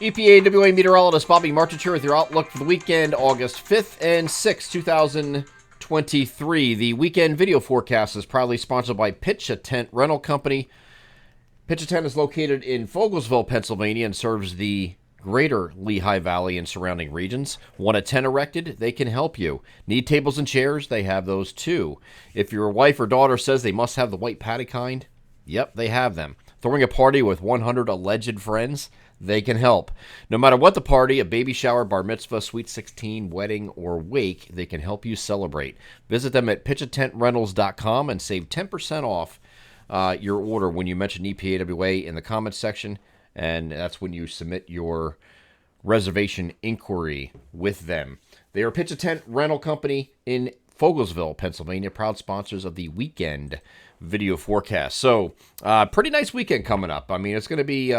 EPAWA meteorologist Bobby Martich here with your outlook for the weekend, August 5th and 6th, 2023. The weekend video forecast is proudly sponsored by Pitch a Tent Rental Company. Pitch a Tent is located in Fogelsville, Pennsylvania, and serves the greater Lehigh Valley and surrounding regions. Want a tent erected? They can help you. Need tables and chairs? They have those too. If your wife or daughter says they must have the white patty kind, yep, they have them. Throwing a party with 100 alleged friends? They can help. No matter what the party, a baby shower, bar mitzvah, sweet 16, wedding, or wake, they can help you celebrate. Visit them at pitchatentrentals.com and save 10% off your order when you mention EPAWA in the comments section, and that's when you submit your reservation inquiry with them. They are Pitch a Tent Rental Company in Fogelsville, Pennsylvania, proud sponsors of the weekend video forecast. So, pretty nice weekend coming up. I mean, it's going to be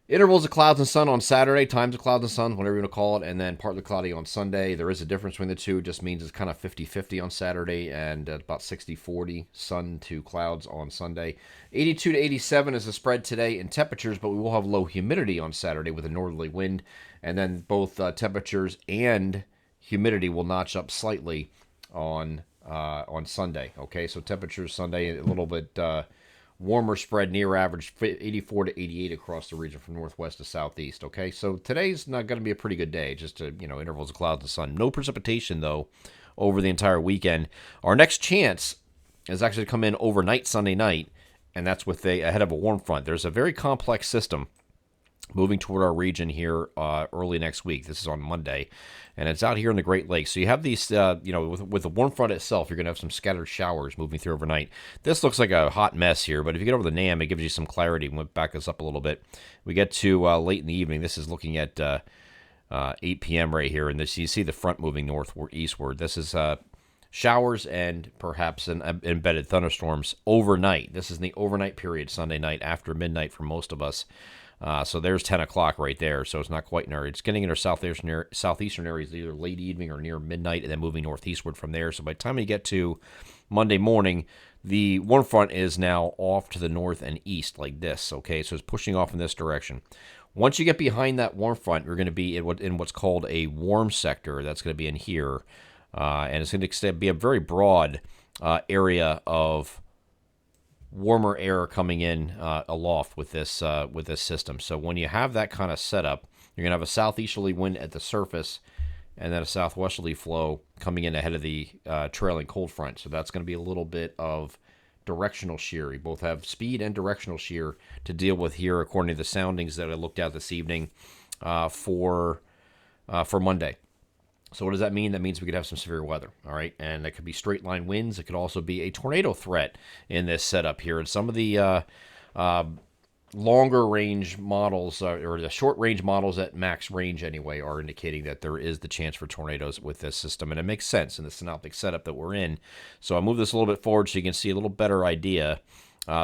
intervals of clouds and sun on Saturday, times of clouds and sun, whatever you want to call it, and then partly cloudy on Sunday. There is a difference between the two. It just means it's kind of 50-50 on Saturday and about 60-40 sun to clouds on Sunday. 82 to 87 is the spread today in temperatures, but we will have low humidity on Saturday with a northerly wind, and then both temperatures and humidity will notch up slightly on Sunday. Okay, so temperatures Sunday a little bit warmer spread, near average 84 to 88 across the region from northwest to southeast. Okay, so today's not going to be a pretty good day, just intervals of clouds and sun. No precipitation though over the entire weekend. Our next chance is actually to come in overnight Sunday night, and that's with ahead of a warm front. There's a very complex system moving toward our region here early next week. This is on Monday, and it's out here in the Great Lakes. So you have these, with the warm front itself, you're going to have some scattered showers moving through overnight. This looks like a hot mess here, but if you get over the NAM, it gives you some clarity. We'll back this up a little bit. We get to late in the evening. This is looking at 8 p.m. right here, and this you see the front moving north or eastward. This is showers and perhaps embedded thunderstorms overnight. This is the overnight period, Sunday night after midnight for most of us. So there's 10 o'clock right there, so it's not quite in our... It's getting in our southeastern areas either late evening or near midnight, and then moving northeastward from there. So by the time you get to Monday morning, the warm front is now off to the north and east like this, okay? So it's pushing off in this direction. Once you get behind that warm front, you're going to be in what's called a warm sector. That's going to be in here, and it's going to be a very broad area of warmer air coming in aloft with this system. So when you have that kind of setup, you're going to have a southeasterly wind at the surface and then a southwesterly flow coming in ahead of the trailing cold front. So that's going to be a little bit of directional shear. You both have speed and directional shear to deal with here, according to the soundings that I looked at this evening for Monday. So what does that mean? That means we could have some severe weather, all right? And that could be straight line winds. It could also be a tornado threat in this setup here. And some of the longer range models, or the short range models at max range anyway, are indicating that there is the chance for tornadoes with this system. And it makes sense in the synoptic setup that we're in. So I'll move this a little bit forward so you can see a little better idea.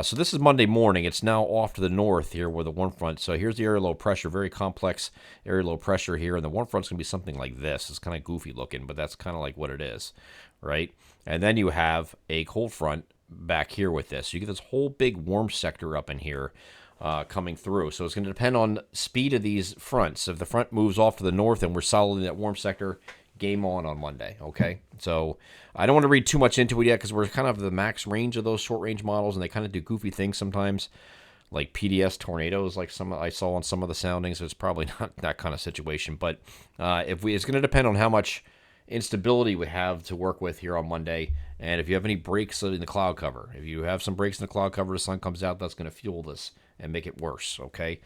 So this is Monday morning. It's now off to the north here with the warm front. So here's the area low pressure, very complex area low pressure here. And the warm front's going to be something like this. It's kind of goofy looking, but that's kind of like what it is, right? And then you have a cold front back here with this. So you get this whole big warm sector up in here coming through. So it's going to depend on speed of these fronts. If the front moves off to the north and we're solid in that warm sector, game on Monday, okay? So I don't want to read too much into it yet because we're kind of the max range of those short-range models, and they kind of do goofy things sometimes, like PDS tornadoes, like some I saw on some of the soundings. So it's probably not that kind of situation. But it's going to depend on how much instability we have to work with here on Monday, and if you have any breaks in the cloud cover. If you have some breaks in the cloud cover, the sun comes out, that's going to fuel this and make it worse, okay?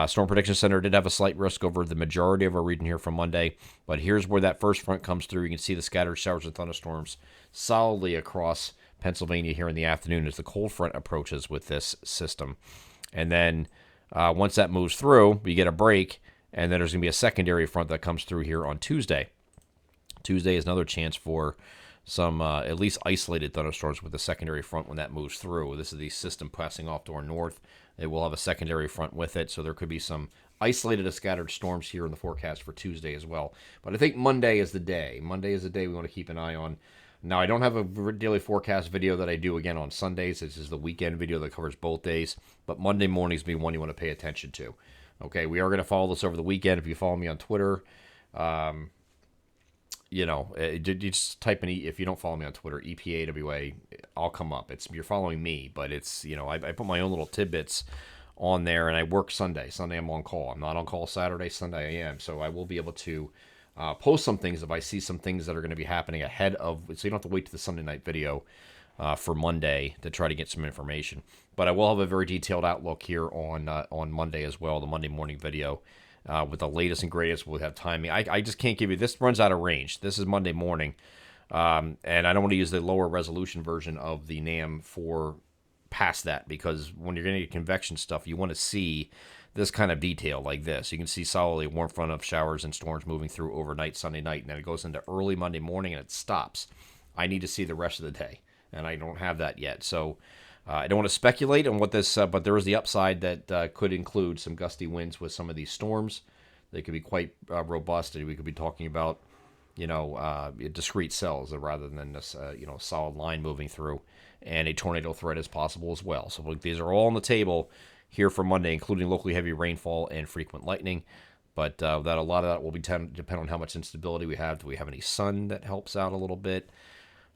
Storm Prediction Center did have a slight risk over the majority of our region here from Monday, but here's where that first front comes through. You can see the scattered showers and thunderstorms solidly across Pennsylvania here in the afternoon as the cold front approaches with this system. And then once that moves through, we get a break, and then there's going to be a secondary front that comes through here on Tuesday. Tuesday is another chance for some at least isolated thunderstorms with the secondary front when that moves through. This is the system passing off to our north. It will have a secondary front with it, so there could be some isolated to scattered storms here in the forecast for Tuesday as well. But I think Monday is the day. Monday is the day we want to keep an eye on. Now, I don't have a daily forecast video that I do again on Sundays. This is the weekend video that covers both days. But Monday mornings be one you want to pay attention to. Okay, we are going to follow this over the weekend. If you follow me on Twitter, um, you just type in if you don't follow me on Twitter, EPAWA, I'll come up. It's you're following me, but it's I put my own little tidbits on there, and I work Sunday. Sunday I'm on call. I'm not on call Saturday. Sunday I am, so I will be able to post some things if I see some things that are going to be happening ahead of. So you don't have to wait to the Sunday night video for Monday to try to get some information. But I will have a very detailed outlook here on Monday as well, the Monday morning video. With the latest and greatest, we'll have timing. I just can't give you this. Runs out of range. This is Monday morning, and I don't want to use the lower resolution version of the NAM for past that, because when you're going to get convection stuff, you want to see this kind of detail like this. You can see solidly warm front of showers and storms moving through overnight Sunday night, and then it goes into early Monday morning and it stops. I need to see the rest of the day, and I don't have that yet. So I don't want to speculate on what this, but there is the upside that could include some gusty winds with some of these storms. They could be quite robust, and we could be talking about, discrete cells rather than this, solid line moving through, and a tornado threat is possible as well. So these are all on the table here for Monday, including locally heavy rainfall and frequent lightning. But that a lot of that will depend on how much instability we have. Do we have any sun that helps out a little bit,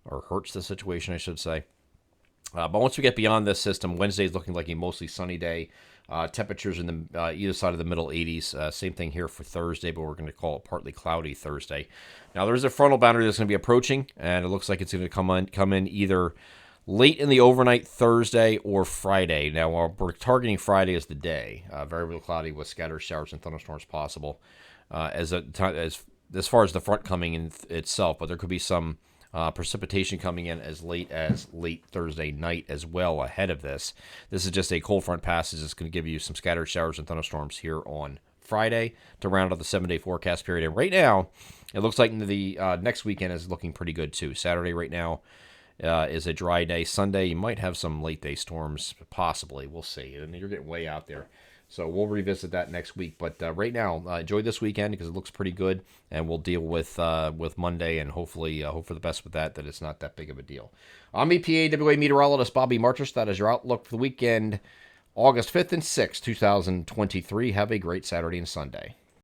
or hurts the situation, I should say? But once we get beyond this system, Wednesday is looking like a mostly sunny day. Temperatures in the either side of the middle 80s. Same thing here for Thursday, but we're going to call it partly cloudy Thursday. Now, there's a frontal boundary that's going to be approaching, and it looks like it's going to come in either late in the overnight Thursday or Friday. Now, we're targeting Friday as the day. Variable cloudy with scattered showers and thunderstorms possible as far as the front coming in itself, but there could be some precipitation coming in as late Thursday night as well ahead of this. This is just a cold front passage. It's going to give you some scattered showers and thunderstorms here on Friday to round out the 7-day forecast period. And right now, it looks like the next weekend is looking pretty good too. Saturday right now is a dry day. Sunday, you might have some late day storms, possibly. We'll see. And you're getting way out there. So we'll revisit that next week. But right now, enjoy this weekend because it looks pretty good, and we'll deal with Monday and hopefully hope for the best with that it's not that big of a deal. I'm EPAWA meteorologist Bobby Marchus. That is your outlook for the weekend, August 5th and 6th, 2023. Have a great Saturday and Sunday.